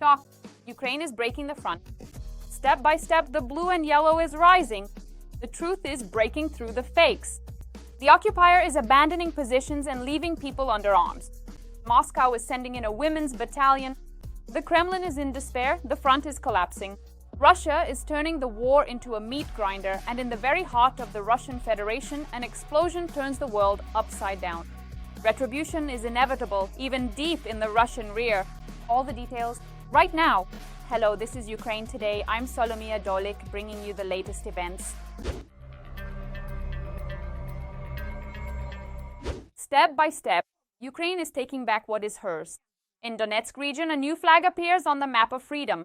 Shock! Ukraine is breaking the front. Step by step, the blue and yellow is rising. The truth is breaking through the fakes. The occupier is abandoning positions and leaving people under arms. Moscow is sending in a women's battalion. The Kremlin is in despair. The front is collapsing. Russia is turning the war into a meat grinder, and in the very heart of the Russian Federation, an explosion turns the world upside down. Retribution is inevitable, even deep in the Russian rear. All the details right now. Hello, this is Ukraine Today. I'm Solomia Dolik, bringing you the latest events. Step by step, Ukraine is taking back what is hers. In Donetsk region, a new flag appears on the map of freedom.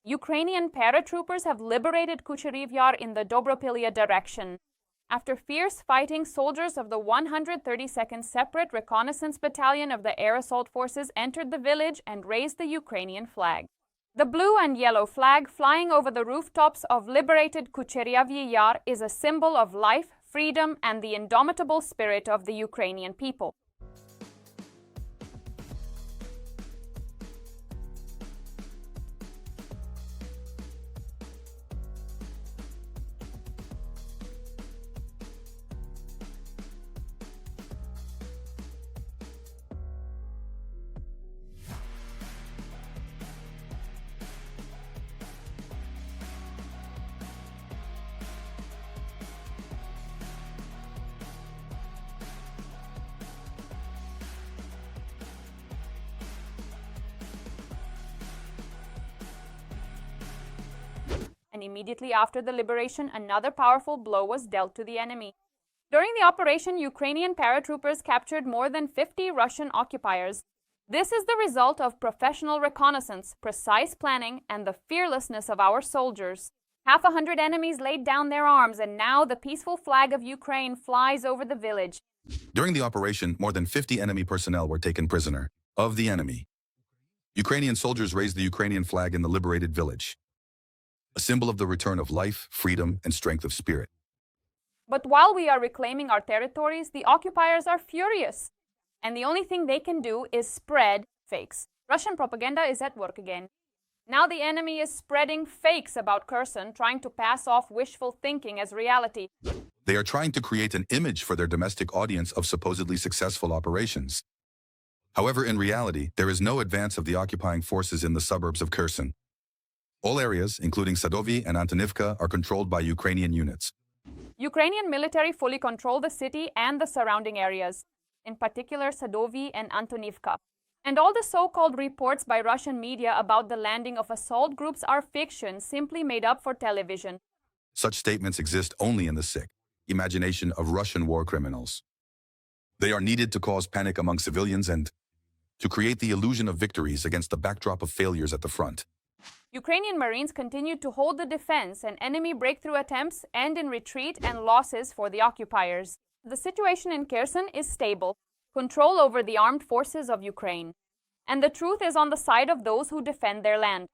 Ukrainian paratroopers have liberated Kucheriavyi Yar in the Dobropilya direction. After fierce fighting, soldiers of the 132nd Separate Reconnaissance Battalion of the Air Assault Forces entered the village and raised the Ukrainian flag. The blue and yellow flag flying over the rooftops of liberated Kucheriavyi Yar is a symbol of life, freedom, and the indomitable spirit of the Ukrainian people. And immediately after the liberation, another powerful blow was dealt to the enemy. During the operation, Ukrainian paratroopers captured more than 50 Russian occupiers. This is the result of professional reconnaissance, precise planning, and the fearlessness of our soldiers. 100 enemies laid down their arms, and now the peaceful flag of Ukraine flies over the village. During the operation, more than 50 enemy personnel were taken prisoner of the enemy. Ukrainian soldiers raised the Ukrainian flag in the liberated village, a symbol of the return of life, freedom, and strength of spirit. But while we are reclaiming our territories, the occupiers are furious. And the only thing they can do is spread fakes. Russian propaganda is at work again. Now the enemy is spreading fakes about Kherson, trying to pass off wishful thinking as reality. They are trying to create an image for their domestic audience of supposedly successful operations. However, in reality, there is no advance of the occupying forces in the suburbs of Kherson. All areas, including Sadovy and Antonivka, are controlled by Ukrainian units. Ukrainian military fully control the city and the surrounding areas, in particular Sadovy and Antonivka. And all the so-called reports by Russian media about the landing of assault groups are fiction, simply made up for television. Such statements exist only in the sick imagination of Russian war criminals. They are needed to cause panic among civilians and to create the illusion of victories against the backdrop of failures at the front. Ukrainian Marines continued to hold the defense, and enemy breakthrough attempts end in retreat and losses for the occupiers. The situation in Kherson is stable, control over the armed forces of Ukraine. And the truth is on the side of those who defend their land.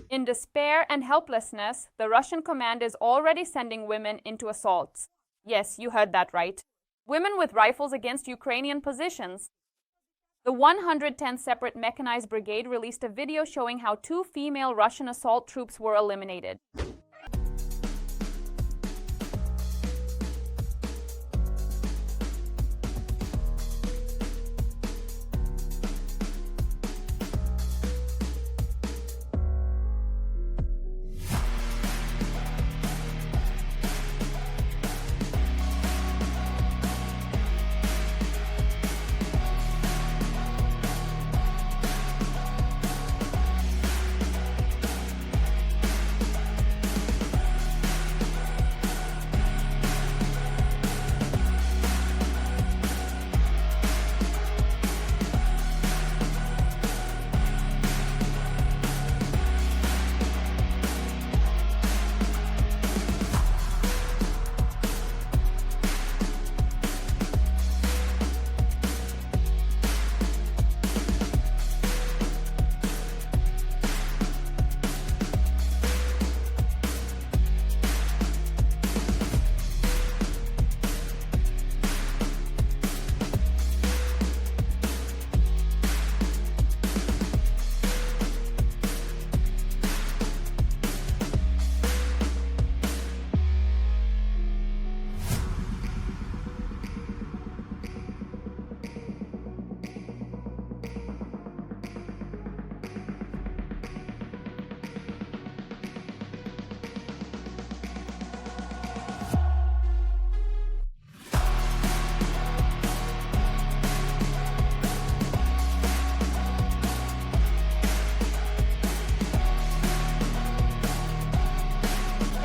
In despair and helplessness, the Russian command is already sending women into assaults. Yes, you heard that right. Women with rifles against Ukrainian positions. The 110th Separate Mechanized Brigade released a video showing how 2 female Russian assault troops were eliminated.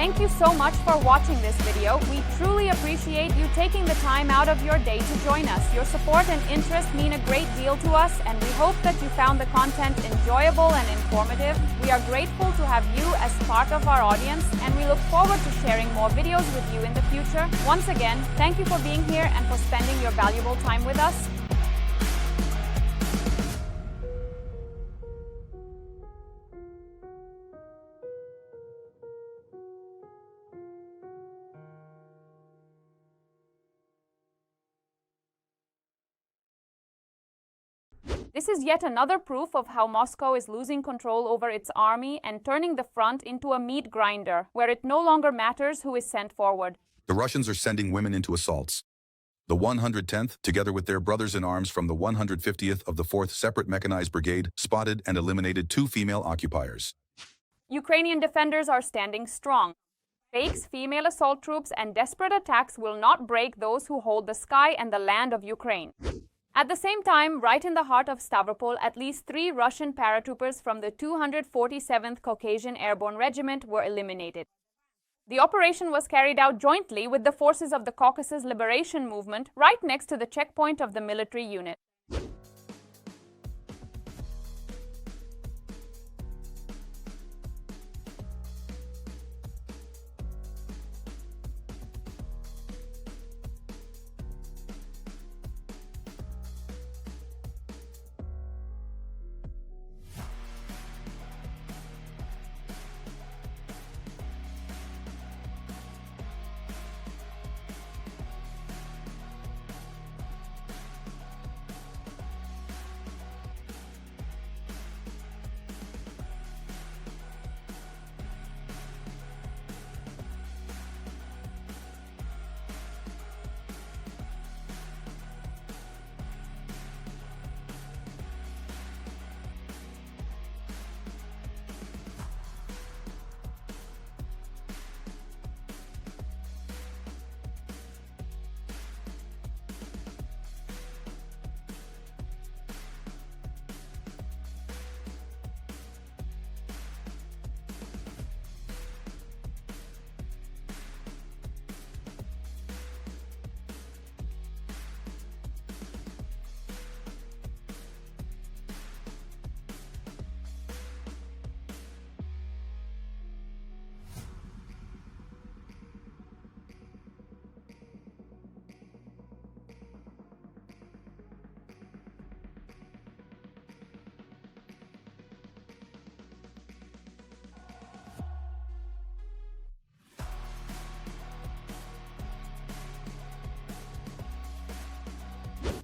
Thank you so much for watching this video. We truly appreciate you taking the time out of your day to join us. Your support and interest mean a great deal to us, and we hope that you found the content enjoyable and informative. We are grateful to have you as part of our audience, and we look forward to sharing more videos with you in the future. Once again, thank you for being here and for spending your valuable time with us. This is yet another proof of how Moscow is losing control over its army and turning the front into a meat grinder, where it no longer matters who is sent forward. The Russians are sending women into assaults. The 110th, together with their brothers in arms from the 150th of the 4th Separate Mechanized Brigade, spotted and eliminated 2 female occupiers. Ukrainian defenders are standing strong. Fakes, female assault troops, and desperate attacks will not break those who hold the sky and the land of Ukraine. At the same time, right in the heart of Stavropol, at least 3 Russian paratroopers from the 247th Caucasian Airborne Regiment were eliminated. The operation was carried out jointly with the forces of the Caucasus Liberation Movement, right next to the checkpoint of the military unit.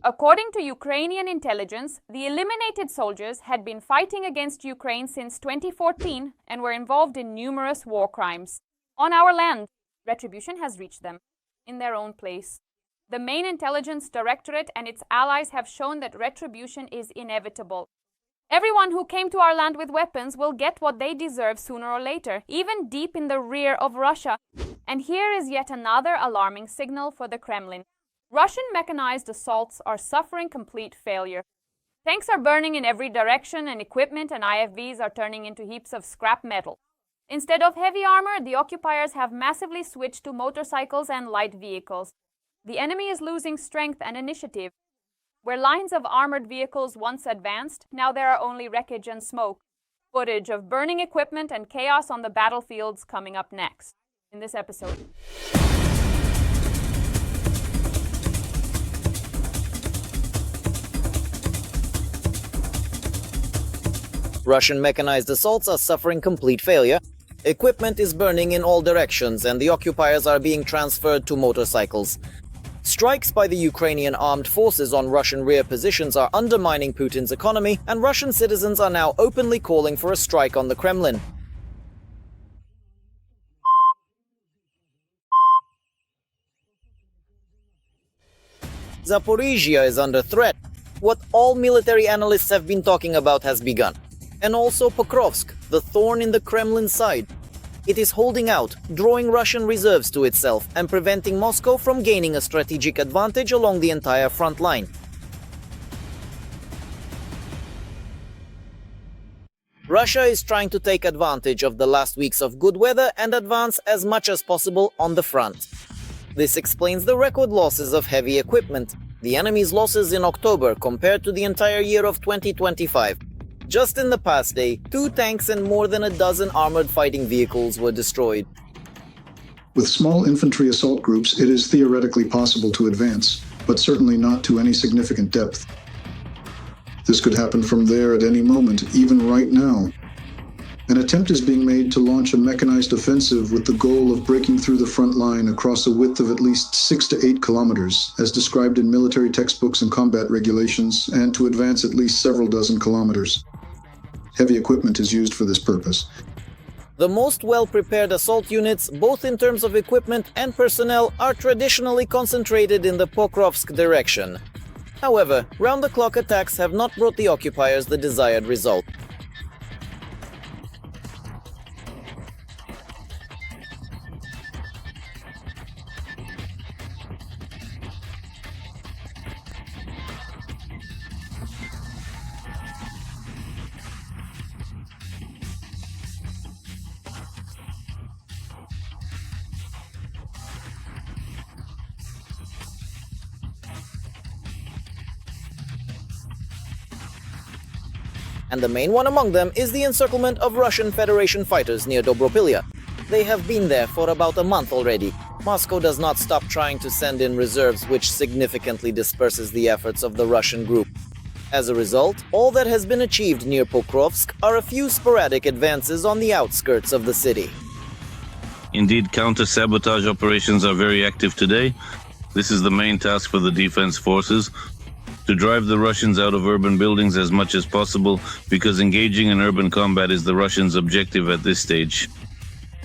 According to Ukrainian intelligence, the eliminated soldiers had been fighting against Ukraine since 2014 and were involved in numerous war crimes. On our land, retribution has reached them, in their own place. The main intelligence directorate and its allies have shown that retribution is inevitable. Everyone who came to our land with weapons will get what they deserve sooner or later, even deep in the rear of Russia. And here is yet another alarming signal for the Kremlin. Russian mechanized assaults are suffering complete failure. Tanks are burning in every direction, and equipment and IFVs are turning into heaps of scrap metal. Instead of heavy armor, the occupiers have massively switched to motorcycles and light vehicles. The enemy is losing strength and initiative. Where lines of armored vehicles once advanced, now there are only wreckage and smoke. Footage of burning equipment and chaos on the battlefields coming up next in this episode. Russian mechanized assaults are suffering complete failure. Equipment is burning in all directions, and the occupiers are being transferred to motorcycles. Strikes by the Ukrainian armed forces on Russian rear positions are undermining Putin's economy, and Russian citizens are now openly calling for a strike on the Kremlin. Zaporizhia is under threat. What all military analysts have been talking about has begun. And also Pokrovsk, the thorn in the Kremlin side. It is holding out, drawing Russian reserves to itself and preventing Moscow from gaining a strategic advantage along the entire front line. Russia is trying to take advantage of the last weeks of good weather and advance as much as possible on the front. This explains the record losses of heavy equipment, the enemy's losses in October compared to the entire year of 2025. Just in the past day, 2 tanks and more than a dozen armored fighting vehicles were destroyed. With small infantry assault groups, it is theoretically possible to advance, but certainly not to any significant depth. This could happen from there at any moment, even right now. An attempt is being made to launch a mechanized offensive with the goal of breaking through the front line across a width of at least 6 to 8 kilometers, as described in military textbooks and combat regulations, and to advance at least several dozen kilometers. Heavy equipment is used for this purpose. The most well-prepared assault units, both in terms of equipment and personnel, are traditionally concentrated in the Pokrovsk direction. However, round-the-clock attacks have not brought the occupiers the desired result. And the main one among them is the encirclement of Russian Federation fighters near Dobropilya. They have been there for about a month already. Moscow does not stop trying to send in reserves, which significantly disperses the efforts of the Russian group. As a result, all that has been achieved near Pokrovsk are a few sporadic advances on the outskirts of the city. Indeed, counter-sabotage operations are very active today. This is the main task for the defense forces, to drive the Russians out of urban buildings as much as possible, because engaging in urban combat is the Russians' objective at this stage.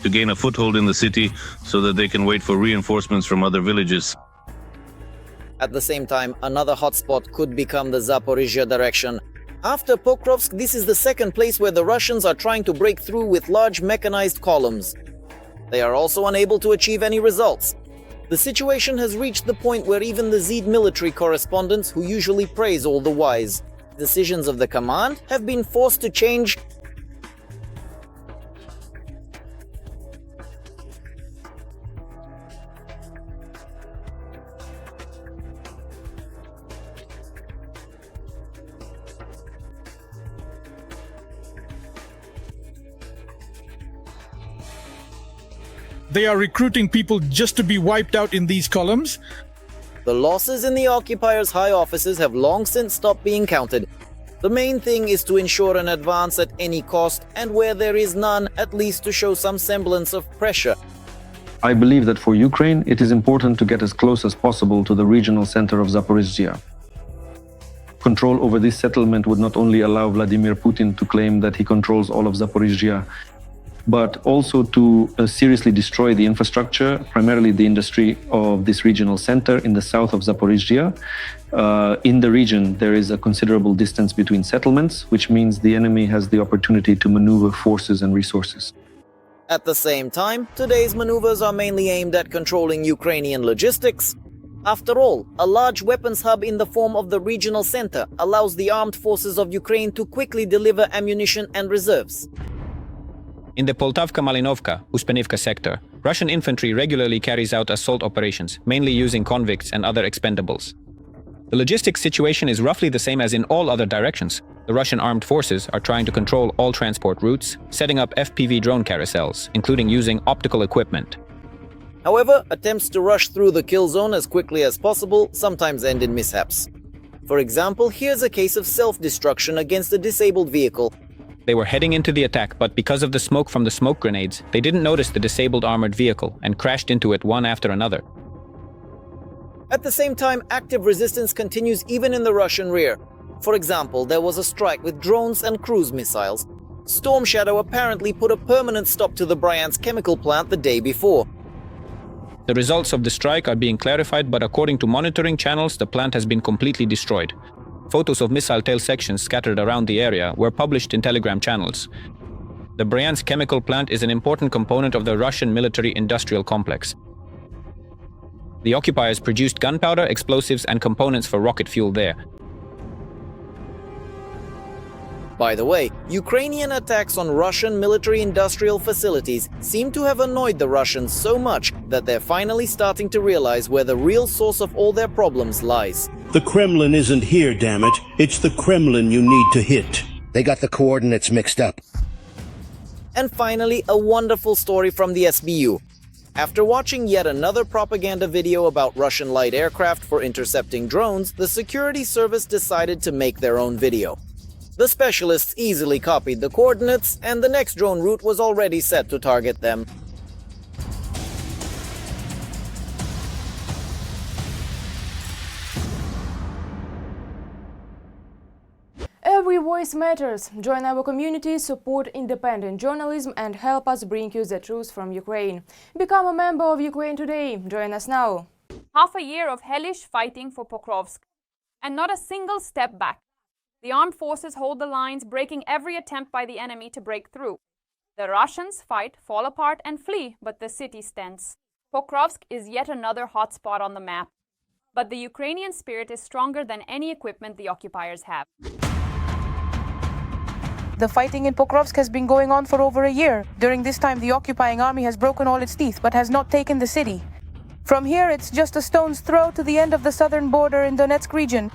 To gain a foothold in the city so that they can wait for reinforcements from other villages. At the same time, another hotspot could become the Zaporizhzhia direction. After Pokrovsk, this is the second place where the Russians are trying to break through with large mechanized columns. They are also unable to achieve any results. The situation has reached the point where even the ZD military correspondents, who usually praise all the wise decisions of the command, have been forced to change. They are recruiting people just to be wiped out in these columns. The losses in the occupiers' high offices have long since stopped being counted. The main thing is to ensure an advance at any cost, and where there is none, at least to show some semblance of pressure. I believe that for Ukraine, it is important to get as close as possible to the regional center of Zaporizhzhia. Control over this settlement would not only allow Vladimir Putin to claim that he controls all of Zaporizhzhia, but also to seriously destroy the infrastructure, primarily the industry of this regional center in the south of Zaporizhzhia. In the region, there is a considerable distance between settlements, which means the enemy has the opportunity to maneuver forces and resources. At the same time, today's maneuvers are mainly aimed at controlling Ukrainian logistics. After all, a large weapons hub in the form of the regional center allows the armed forces of Ukraine to quickly deliver ammunition and reserves. In the Poltavka-Malinovka-Uspenivka sector, Russian infantry regularly carries out assault operations, mainly using convicts and other expendables. The logistics situation is roughly the same as in all other directions. The Russian armed forces are trying to control all transport routes, setting up FPV drone carousels, including using optical equipment. However, attempts to rush through the kill zone as quickly as possible sometimes end in mishaps. For example, here's a case of self-destruction against a disabled vehicle. They were heading into the attack, but because of the smoke from the smoke grenades, they didn't notice the disabled armored vehicle and crashed into it one after another. At the same time, active resistance continues even in the Russian rear. For example, there was a strike with drones and cruise missiles. Storm Shadow apparently put a permanent stop to the Bryansk chemical plant the day before. The results of the strike are being clarified, but according to monitoring channels, the plant has been completely destroyed. Photos of missile tail sections scattered around the area were published in Telegram channels. The Bryansk chemical plant is an important component of the Russian military-industrial complex. The occupiers produced gunpowder, explosives, and components for rocket fuel there. By the way, Ukrainian attacks on Russian military-industrial facilities seem to have annoyed the Russians so much that they're finally starting to realize where the real source of all their problems lies. The Kremlin isn't here, damn it. It's the Kremlin you need to hit. They got the coordinates mixed up. And finally, a wonderful story from the SBU. After watching yet another propaganda video about Russian light aircraft for intercepting drones, the security service decided to make their own video. The specialists easily copied the coordinates, and the next drone route was already set to target them. Every voice matters. Join our community, support independent journalism, and help us bring you the truth from Ukraine. Become a member of Ukraine today. Join us now. Half a year of hellish fighting for Pokrovsk, and not a single step back. The armed forces hold the lines, breaking every attempt by the enemy to break through. The Russians fight, fall apart, and flee, but the city stands. Pokrovsk is yet another hotspot on the map. But the Ukrainian spirit is stronger than any equipment the occupiers have. The fighting in Pokrovsk has been going on for over a year. During this time, the occupying army has broken all its teeth, but has not taken the city. From here, it's just a stone's throw to the end of the southern border in Donetsk region.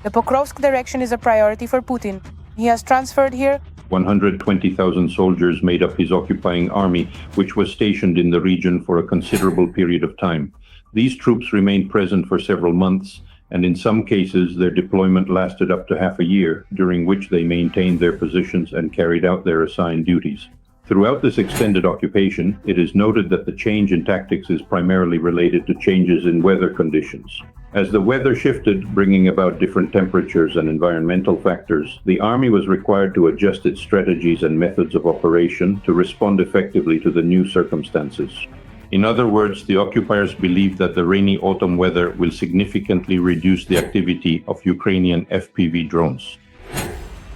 The Pokrovsk direction is a priority for Putin. He has transferred here 120,000 soldiers made up his occupying army, which was stationed in the region for a considerable period of time. These troops remained present for several months, and in some cases their deployment lasted up to half a year, during which they maintained their positions and carried out their assigned duties. Throughout this extended occupation, it is noted that the change in tactics is primarily related to changes in weather conditions. As the weather shifted, bringing about different temperatures and environmental factors, the army was required to adjust its strategies and methods of operation to respond effectively to the new circumstances. In other words, the occupiers believe that the rainy autumn weather will significantly reduce the activity of Ukrainian FPV drones.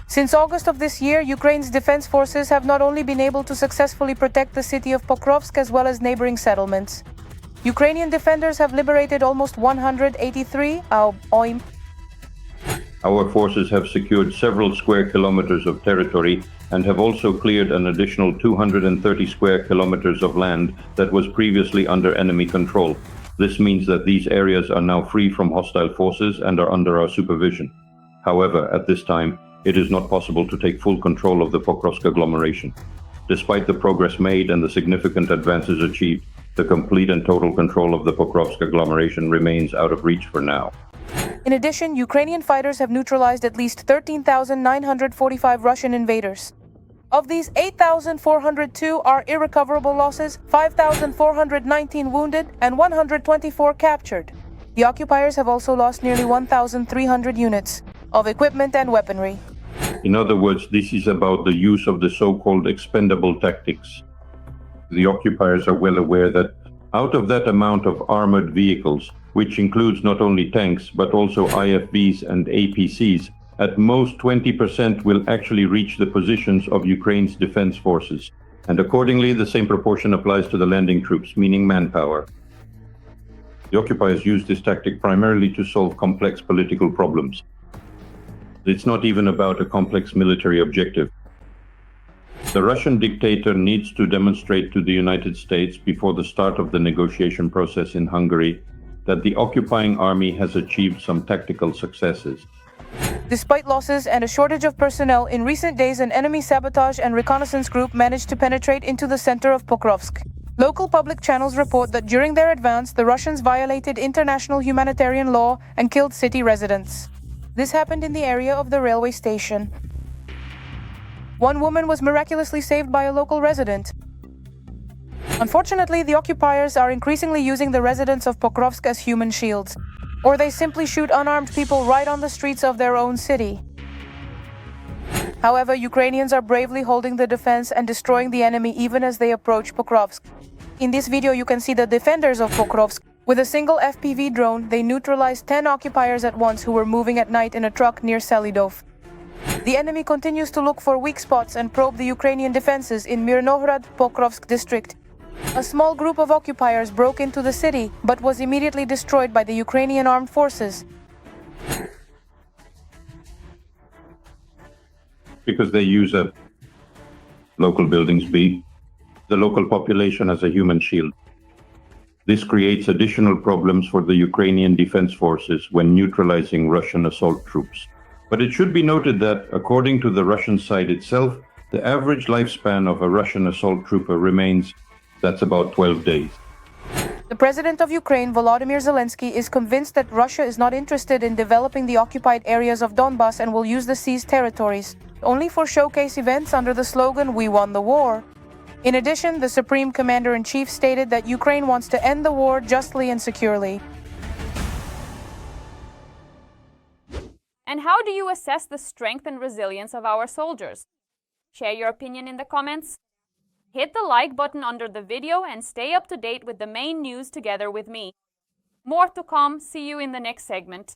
Since August of this year, Ukraine's defense forces have not only been able to successfully protect the city of Pokrovsk as well as neighboring settlements. Ukrainian defenders have liberated almost 183 Our forces have secured several square kilometers of territory and have also cleared an additional 230 square kilometers of land that was previously under enemy control. This means that these areas are now free from hostile forces and are under our supervision. However, at this time, it is not possible to take full control of the Pokrovsk agglomeration. Despite the progress made and the significant advances achieved, the complete and total control of the Pokrovsk agglomeration remains out of reach for now. In addition, Ukrainian fighters have neutralized at least 13,945 Russian invaders. Of these, 8,402 are irrecoverable losses, 5,419 wounded, and 124 captured. The occupiers have also lost nearly 1,300 units of equipment and weaponry. In other words, this is about the use of the so-called expendable tactics. The occupiers are well aware that out of that amount of armored vehicles, which includes not only tanks but also IFVs and APCs, at most 20% will actually reach the positions of Ukraine's defense forces. And accordingly, the same proportion applies to the landing troops, meaning manpower. The occupiers use this tactic primarily to solve complex political problems. It's not even about a complex military objective. The Russian dictator needs to demonstrate to the United States before the start of the negotiation process in Hungary that the occupying army has achieved some tactical successes. Despite losses and a shortage of personnel, in recent days an enemy sabotage and reconnaissance group managed to penetrate into the center of Pokrovsk. Local public channels report that during their advance, the Russians violated international humanitarian law and killed city residents. This happened in the area of the railway station. One woman was miraculously saved by a local resident. Unfortunately, the occupiers are increasingly using the residents of Pokrovsk as human shields, or they simply shoot unarmed people right on the streets of their own city. However, Ukrainians are bravely holding the defense and destroying the enemy even as they approach Pokrovsk. In this video, you can see the defenders of Pokrovsk. With a single FPV drone, they neutralized 10 occupiers at once who were moving at night in a truck near Selidov. The enemy continues to look for weak spots and probe the Ukrainian defenses in Mirnohrad, Pokrovsk district. A small group of occupiers broke into the city, but was immediately destroyed by the Ukrainian armed forces. because they use a local buildings B, the local population as a human shield. This creates additional problems for the Ukrainian defense forces when neutralizing Russian assault troops. But it should be noted that, according to the Russian side itself, the average lifespan of a Russian assault trooper remains, that's about 12 days. The president of Ukraine, Volodymyr Zelensky, is convinced that Russia is not interested in developing the occupied areas of Donbas and will use the seized territories only for showcase events under the slogan, "We won the war." In addition, the Supreme Commander-in-Chief stated that Ukraine wants to end the war justly and securely. And how do you assess the strength and resilience of our soldiers? Share your opinion in the comments. Hit the like button under the video and stay up to date with the main news together with me. More to come. See you in the next segment.